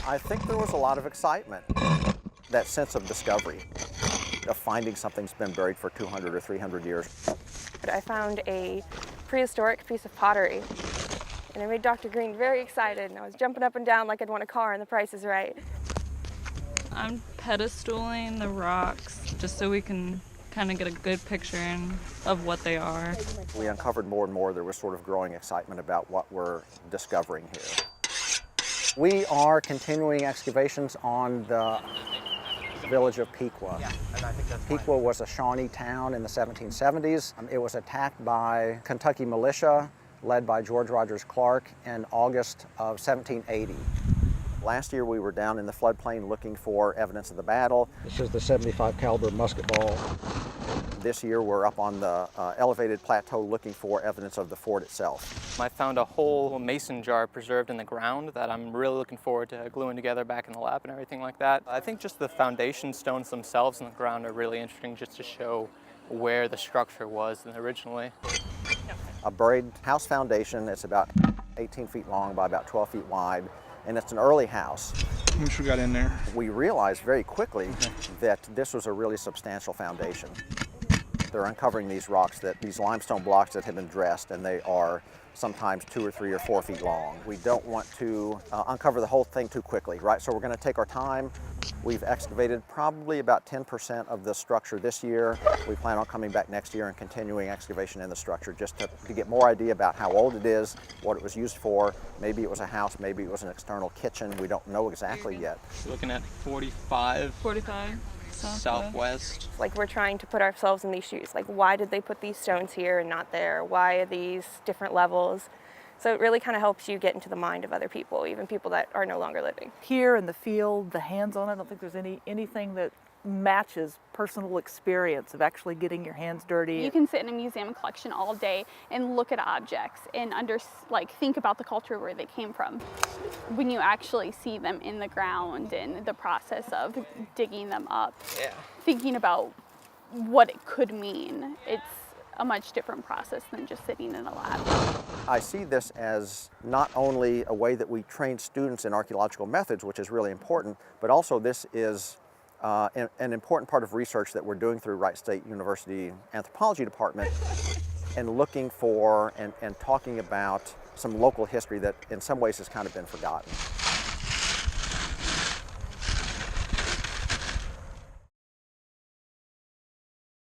I think there was a lot of excitement, that sense of discovery, of finding something's been buried for 200 or 300 years. I found a prehistoric piece of pottery, and it made Dr. Green very excited, and I was jumping up and down like I'd won a car and The Price is Right. I'm pedestaling the rocks just so we can kind of get a good picture of what they are. We uncovered more and more. There was sort of growing excitement about what we're discovering here. We are continuing excavations on the village of Pequea. Yeah, and I think that's Pequea was a Shawnee town in the 1770s. It was attacked by Kentucky militia led by George Rogers Clark in August of 1780. Last year we were down in the floodplain looking for evidence of the battle. This is the 75 caliber musket ball. This year we're up on the elevated plateau looking for evidence of the fort itself. I found a whole mason jar preserved in the ground that I'm really looking forward to gluing together back in the lab and everything like that. I think just the foundation stones themselves in the ground are really interesting just to show where the structure was originally. A buried house foundation. It's about 18 feet long by about 12 feet wide, and it's an early house. How much we got in there? We realized very quickly that this was a really substantial foundation. They're uncovering these rocks, these limestone blocks that have been dressed, and they are sometimes 2 or 3 or 4 feet long. We don't want to uncover the whole thing too quickly, right? So we're going to take our time. We've excavated probably about 10% of the structure this year. We plan on coming back next year and continuing excavation in the structure just to get more idea about how old it is, what it was used for. Maybe it was a house, maybe it was an external kitchen. We don't know exactly yet. We're looking at 45. Southwest. Like, we're trying to put ourselves in these shoes. Like, why did they put these stones here and not there? Why are these different levels? So it really kind of helps you get into the mind of other people, even people that are no longer living. Here in the field, the hands-on, I don't think there's anything that matches personal experience of actually getting your hands dirty. You can sit in a museum collection all day and look at objects and think about the culture where they came from. When you actually see them in the ground and the process of digging them up, thinking about what it could mean, it's a much different process than just sitting in a lab. I see this as not only a way that we train students in archaeological methods, which is really important, but also this is an important part of research that we're doing through Wright State University Anthropology Department, and looking for and talking about some local history that in some ways has kind of been forgotten.